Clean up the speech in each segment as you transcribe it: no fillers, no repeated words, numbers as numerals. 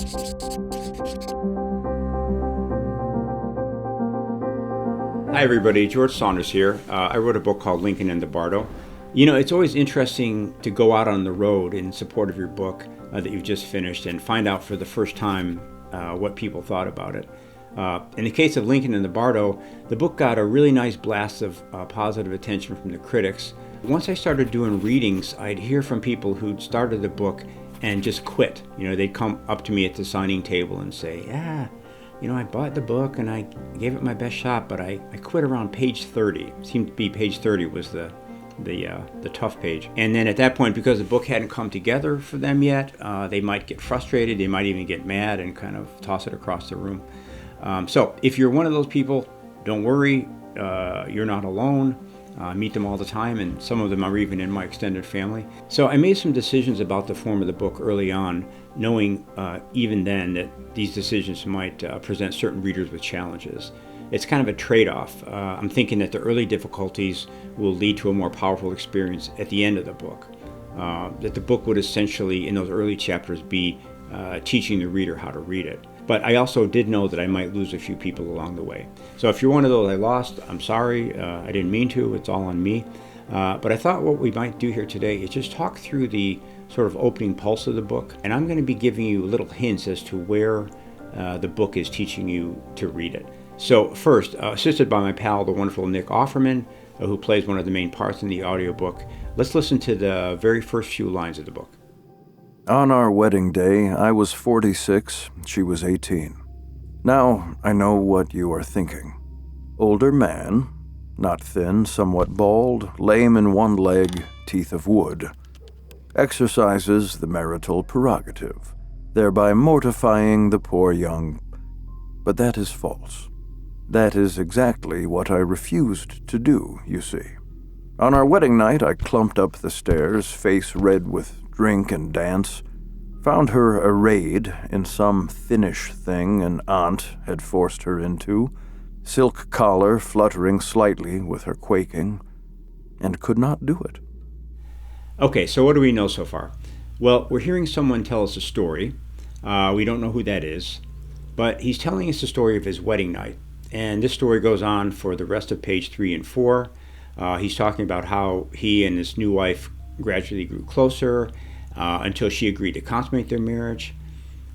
Hi everybody, George Saunders here. I wrote a book called Lincoln In The Bardo. You know, it's always interesting to go out on the road in support of your book that you've just finished and find out for the first time what people thought about it. In the case of Lincoln In The Bardo, the book got a really nice blast of positive attention from the critics. Once I started doing readings, I'd hear from people who'd started the book and just quit. You know, they'd come up to me at the signing table and say, I bought the book and I gave it my best shot, but I quit around page 30. It seemed to be page 30 was the tough page. And then at that point, because the book hadn't come together for them yet, they might get frustrated, they might even get mad and kind of toss it across the room. So if you're one of those people, don't worry, you're not alone. I meet them all the time, and some of them are even in my extended family. So I made some decisions about the form of the book early on, knowing even then that these decisions might present certain readers with challenges. It's kind of a trade-off. I'm thinking that the early difficulties will lead to a more powerful experience at the end of the book. That the book would essentially, in those early chapters, be teaching the reader how to read it. But I also did know that I might lose a few people along the way. So if you're one of those I lost, I'm sorry. I didn't mean to. It's all on me. But I thought what we might do here today is just talk through the sort of opening pulse of the book. And I'm going to be giving you little hints as to where the book is teaching you to read it. So first, assisted by my pal, the wonderful Nick Offerman, who plays one of the main parts in the audiobook, let's listen to the very first few lines of the book. On our wedding day, I was 46, she was 18. Now I know what you are thinking. Older man, not thin, somewhat bald, lame in one leg, teeth of wood. Exercises the marital prerogative, thereby mortifying the poor young. But that is false. That is exactly what I refused to do, you see. On our wedding night, I clumped up the stairs, face red with drink and dance, found her arrayed in some thinnish thing an aunt had forced her into, silk collar fluttering slightly with her quaking, and could not do it. Okay, so what do we know so far? Well, we're hearing someone tell us a story. We don't know who that is, but he's telling us the story of his wedding night. And this story goes on for the rest of page 3 and 4. He's talking about how he and his new wife gradually grew closer until she agreed to consummate their marriage.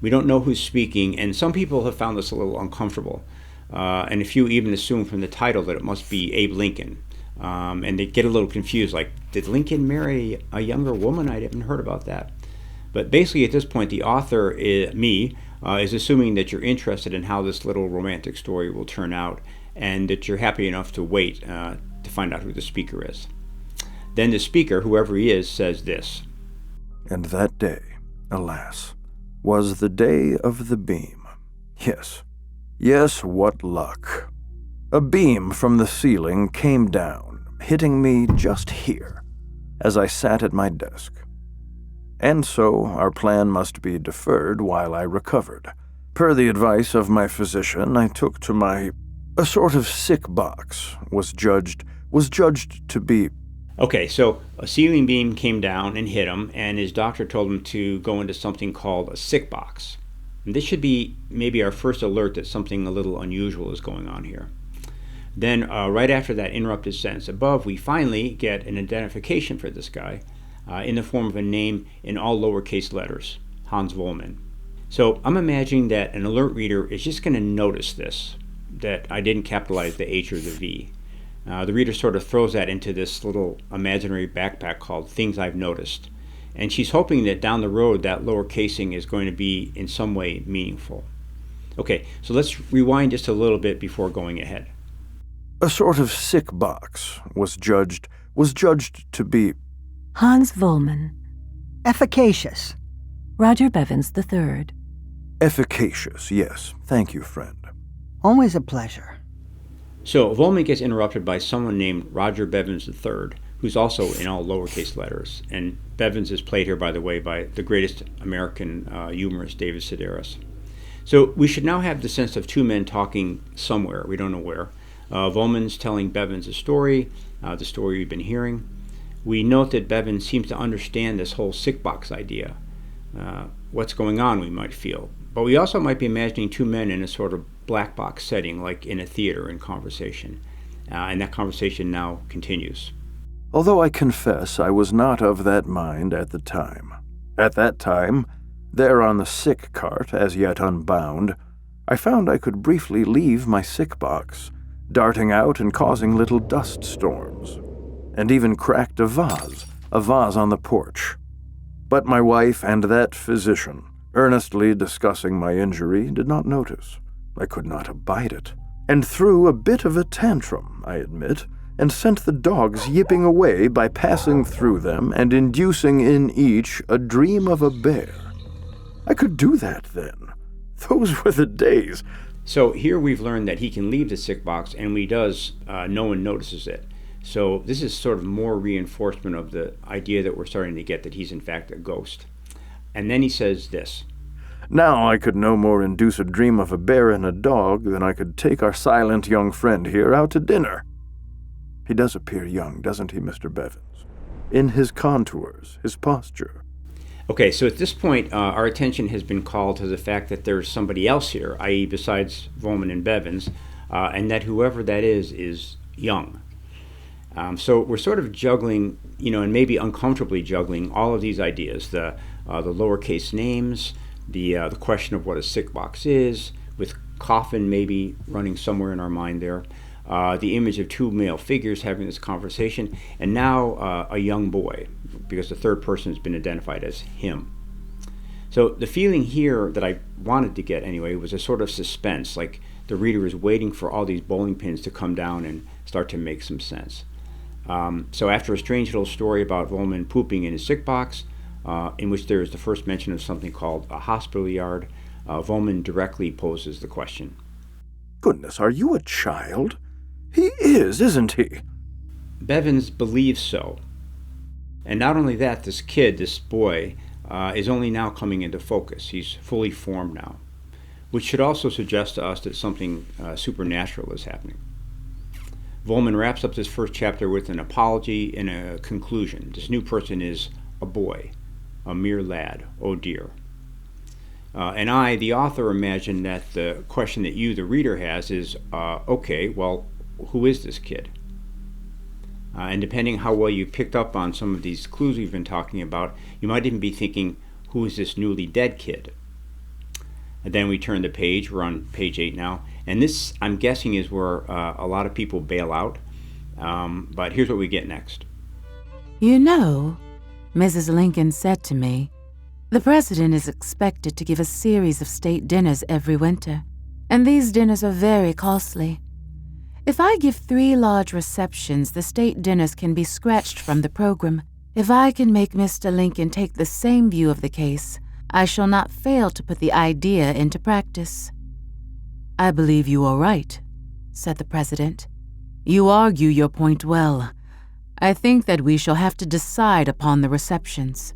We don't know who's speaking, and some people have found this a little uncomfortable. And a few even assume from the title that it must be Abe Lincoln. And they get a little confused, like, did Lincoln marry a younger woman? I haven't heard about that. But basically at this point, the author, is assuming that you're interested in how this little romantic story will turn out, and that you're happy enough to wait to find out who the speaker is. Then the speaker, whoever he is, says this. And that day, alas, was the day of the beam. Yes, what luck. A beam from the ceiling came down, hitting me just here, as I sat at my desk. And so our plan must be deferred while I recovered. Per the advice of my physician, I took to a sort of sick box, was judged to be. Okay, so a ceiling beam came down and hit him, and his doctor told him to go into something called a sick box. And this should be maybe our first alert that something a little unusual is going on here. Then, right after that interrupted sentence above, we finally get an identification for this guy in the form of a name in all lowercase letters, Hans Wollman. So I'm imagining that an alert reader is just going to notice this, that I didn't capitalize the H or the V. The reader sort of throws that into this little imaginary backpack called Things I've Noticed. And she's hoping that down the road that lower casing is going to be in some way meaningful. Okay, so let's rewind just a little bit before going ahead. A sort of sick box was judged to be. Hans Wollman. Efficacious. Roger Bevins III. Efficacious, yes. Thank you, friend. Always a pleasure. So Wollman gets interrupted by someone named Roger Bevins III, who's also in all lowercase letters. And Bevins is played here, by the way, by the greatest American humorist, David Sedaris. So we should now have the sense of two men talking somewhere. We don't know where. Wollman's telling Bevins a story, the story we've been hearing. We note that Bevins seems to understand this whole sick box idea. What's going on, we might feel. But we also might be imagining two men in a sort of black box setting, like in a theater in conversation. And that conversation now continues. Although I confess I was not of that mind at the time. At that time, there on the sick cart, as yet unbound, I found I could briefly leave my sick box, darting out and causing little dust storms, and even cracked a vase on the porch. But my wife and that physician, earnestly discussing my injury, did not notice. I could not abide it, and threw a bit of a tantrum, I admit, and sent the dogs yipping away by passing through them and inducing in each a dream of a bear. I could do that then. Those were the days. So here we've learned that he can leave the sick box, and when he does, no one notices it. So this is sort of more reinforcement of the idea that we're starting to get that he's in fact a ghost. And then he says this. Now I could no more induce a dream of a bear and a dog than I could take our silent young friend here out to dinner. He does appear young, doesn't he, Mr. Bevins? In his contours, his posture. Okay, so at this point, our attention has been called to the fact that there's somebody else here, i.e. besides Volman and Bevins, and that whoever that is young. So we're sort of juggling, and maybe uncomfortably juggling all of these ideas, the lowercase names, the question of what a sick box is, with coffin maybe running somewhere in our mind there, the image of two male figures having this conversation, and now a young boy, because the third person has been identified as him. So the feeling here that I wanted to get anyway was a sort of suspense, like the reader is waiting for all these bowling pins to come down and start to make some sense. So after a strange little story about Volman pooping in his sick box, in which there is the first mention of something called a hospital yard, Volman directly poses the question. Goodness, are you a child? He is, isn't he? Bevins believes so. And not only that, this kid, this boy, is only now coming into focus. He's fully formed now, which should also suggest to us that something supernatural is happening. Volman wraps up this first chapter with an apology and a conclusion. This new person is a boy, a mere lad, oh dear. And I, the author, imagine that the question that you, the reader, has is, okay, well, who is this kid? And depending how well you picked up on some of these clues we've been talking about, you might even be thinking, who is this newly dead kid? And then we turn the page. We're on page 8 now. And this, I'm guessing, is where a lot of people bail out. But here's what we get next. You know, Mrs. Lincoln said to me, the president is expected to give a series of state dinners every winter, and these dinners are very costly. If I give 3 large receptions, the state dinners can be scratched from the program. If I can make Mr. Lincoln take the same view of the case, I shall not fail to put the idea into practice. I believe you are right, said the president. You argue your point well. I think that we shall have to decide upon the receptions.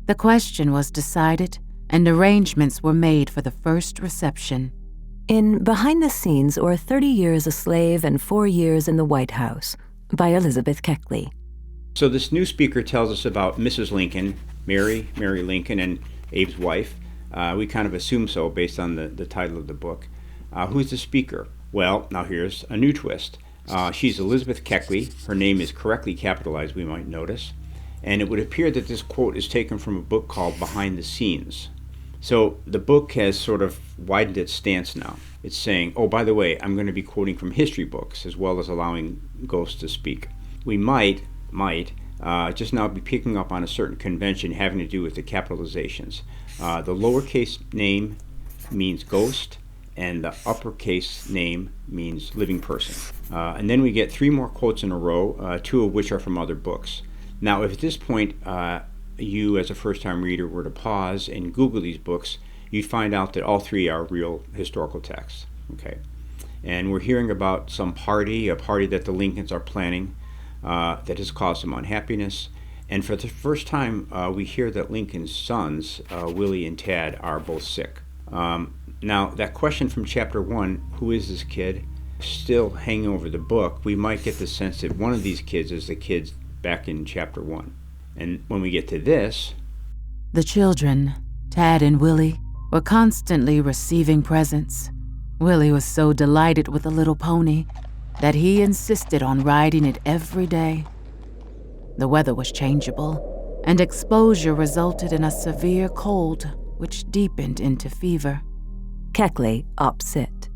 The question was decided, and arrangements were made for the first reception. In Behind the Scenes, or 30 Years a Slave and 4 Years in the White House, by Elizabeth Keckley. So this new speaker tells us about Mrs. Lincoln, Mary Lincoln, and Abe's wife. We kind of assume so based on the title of the book. Who's the speaker? Well, now here's a new twist. She's Elizabeth Keckley. Her name is correctly capitalized, we might notice. And it would appear that this quote is taken from a book called Behind the Scenes. So the book has sort of widened its stance now. It's saying, oh, by the way, I'm going to be quoting from history books as well as allowing ghosts to speak. We might just now be picking up on a certain convention having to do with the capitalizations. The lowercase name means ghost, and the uppercase name means living person. And then we get 3 more quotes in a row, 2 of which are from other books. Now, if at this point you, as a first-time reader, were to pause and Google these books, you'd find out that all 3 are real historical texts. Okay, and we're hearing about some party, a party that the Lincolns are planning that has caused some unhappiness. And for the first time, we hear that Lincoln's sons, Willie and Tad, are both sick. Now, that question from chapter 1, who is this kid, still hanging over the book. We might get the sense that one of these kids is the kids back in chapter 1. And when we get to this... The children, Tad and Willie, were constantly receiving presents. Willie was so delighted with the little pony that he insisted on riding it every day. The weather was changeable, and exposure resulted in a severe cold, which deepened into fever. Keckley opsit.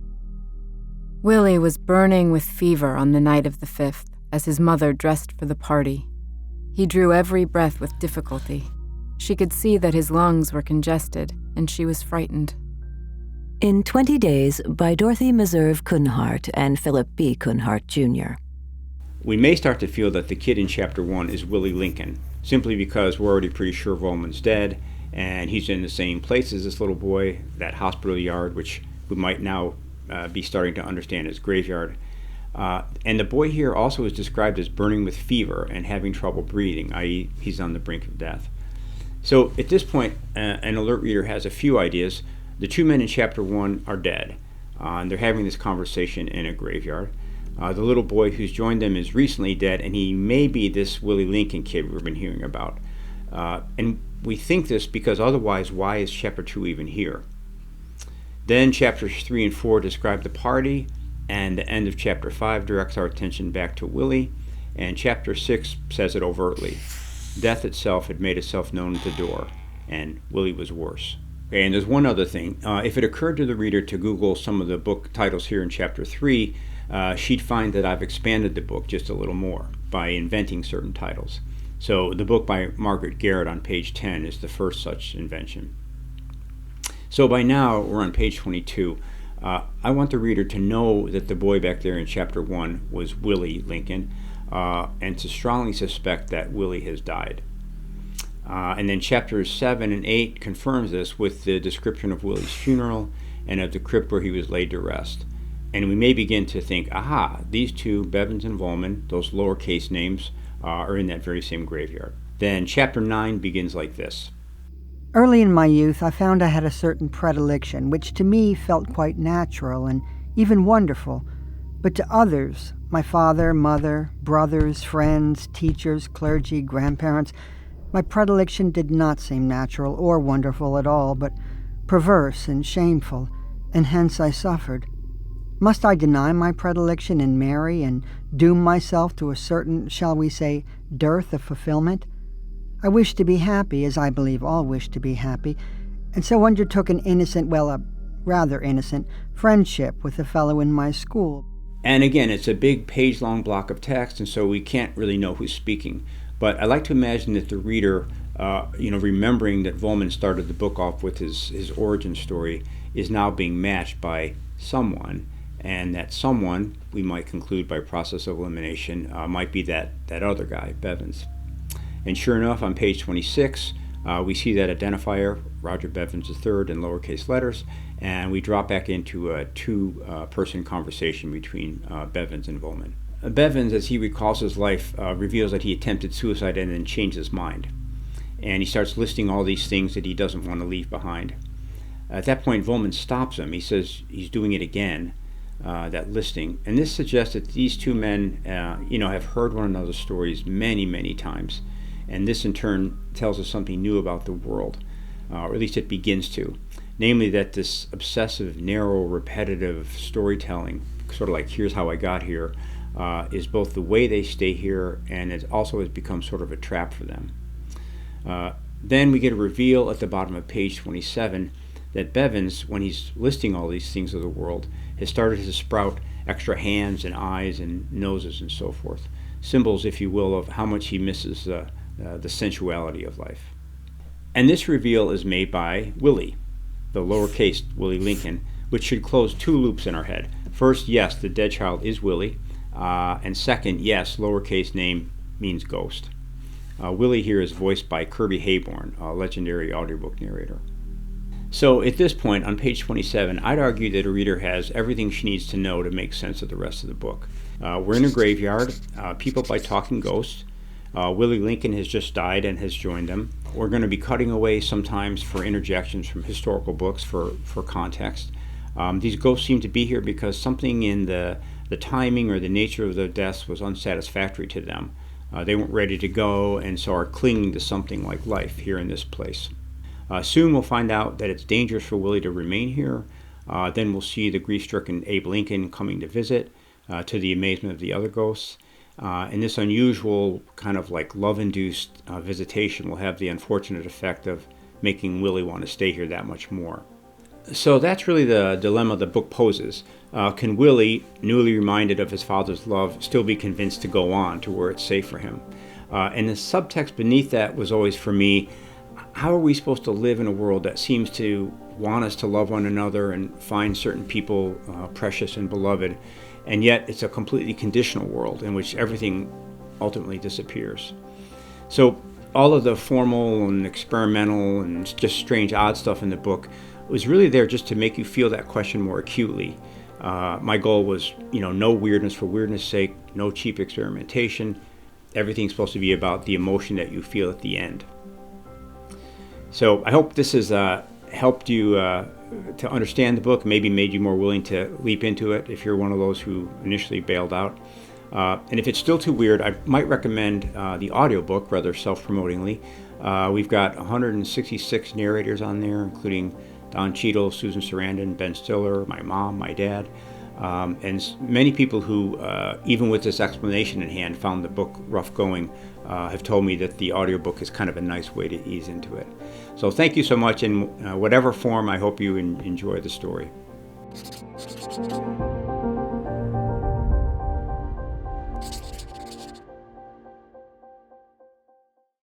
Willie was burning with fever on the night of the 5th as his mother dressed for the party. He drew every breath with difficulty. She could see that his lungs were congested, and she was frightened. In 20 Days by Dorothy Meserve Kunhart and Philip B. Kunhart, Jr. We may start to feel that the kid in Chapter 1 is Willie Lincoln, simply because we're already pretty sure Volman's dead, and he's in the same place as this little boy, that hospital yard, which we might now be starting to understand as graveyard. And the boy here also is described as burning with fever and having trouble breathing, i.e. he's on the brink of death. So at this point, an alert reader has a few ideas. The two men in Chapter 1 are dead, and they're having this conversation in a graveyard. The little boy who's joined them is recently dead, and he may be this Willie Lincoln kid we've been hearing about. And we think this because otherwise, why is Chapter 2 even here? Then Chapters 3 and 4 describe the party, and the end of Chapter 5 directs our attention back to Willie, and Chapter 6 says it overtly. Death itself had made itself known at the door, and Willie was worse. Okay, and there's one other thing. If it occurred to the reader to Google some of the book titles here in Chapter 3, she'd find that I've expanded the book just a little more by inventing certain titles. So the book by Margaret Garrett on page 10 is the first such invention. So by now, we're on page 22. I want the reader to know that the boy back there in Chapter 1 was Willie Lincoln, and to strongly suspect that Willie has died. And then Chapters 7 and 8 confirms this with the description of Willie's funeral and of the crypt where he was laid to rest. And we may begin to think, aha, these two, Bevins and Volman, those lowercase names, are in that very same graveyard. Then Chapter 9 begins like this. Early in my youth, I found I had a certain predilection, which to me felt quite natural and even wonderful. But to others, my father, mother, brothers, friends, teachers, clergy, grandparents, my predilection did not seem natural or wonderful at all, but perverse and shameful, and hence I suffered. Must I deny my predilection and marry and doom myself to a certain, shall we say, dearth of fulfillment? I wished to be happy, as I believe all wish to be happy, and so undertook an innocent, well, a rather innocent, friendship with a fellow in my school. And again, it's a big page-long block of text, and so we can't really know who's speaking. But I like to imagine that the reader, remembering that Volman started the book off with his origin story, is now being matched by someone, and that someone, we might conclude by process of elimination, might be that other guy, Bevins. And sure enough, on page 26, we see that identifier, Roger Bevins III, in lowercase letters, and we drop back into a two-person conversation between Bevins and Volman. Bevins, as he recalls his life, reveals that he attempted suicide and then changed his mind. And he starts listing all these things that he doesn't want to leave behind. At that point, Volman stops him. He says he's doing it again, that listing. And this suggests that these two men, have heard one another's stories many, many times. And this, in turn, tells us something new about the world, or at least it begins to. Namely, that this obsessive, narrow, repetitive storytelling, sort of like here's how I got here, is both the way they stay here and it also has become sort of a trap for them. Then we get a reveal at the bottom of page 27 that Bevins, when he's listing all these things of the world, has started to sprout extra hands and eyes and noses and so forth. Symbols, if you will, of how much he misses the sensuality of life. And this reveal is made by Willie, the lowercase Willie Lincoln, which should close two loops in our head. First, yes, the dead child is Willie. And second, yes, lowercase name means ghost. Willie here is voiced by Kirby Hayborn, a legendary audiobook narrator. So at this point, on page 27, I'd argue that a reader has everything she needs to know to make sense of the rest of the book. We're in a graveyard, people by talking ghosts. Willie Lincoln has just died and has joined them. We're going to be cutting away sometimes for interjections from historical books for context. These ghosts seem to be here because something in the timing or the nature of the deaths was unsatisfactory to them. They weren't ready to go and so are clinging to something like life here in this place. Soon we'll find out that it's dangerous for Willie to remain here. Then we'll see the grief-stricken Abe Lincoln coming to visit, to the amazement of the other ghosts. And this unusual kind of like love-induced visitation will have the unfortunate effect of making Willie want to stay here that much more. So that's really the dilemma the book poses. Can Willie, newly reminded of his father's love, still be convinced to go on to where it's safe for him? And the subtext beneath that was always, for me, how are we supposed to live in a world that seems to want us to love one another and find certain people precious and beloved, and yet it's a completely conditional world in which everything ultimately disappears? So all of the formal and experimental and just strange, odd stuff in the book was really there just to make you feel that question more acutely. My goal was, no weirdness for weirdness' sake, no cheap experimentation. Everything's supposed to be about the emotion that you feel at the end. So I hope this has helped you to understand the book, maybe made you more willing to leap into it if you're one of those who initially bailed out. And if it's still too weird, I might recommend the audiobook, rather self-promotingly. We've got 166 narrators on there, including Don Cheadle, Susan Sarandon, Ben Stiller, my mom, my dad, and many people who, even with this explanation in hand, found the book rough going, have told me that the audiobook is kind of a nice way to ease into it. So thank you so much. In whatever form, I hope you enjoy the story.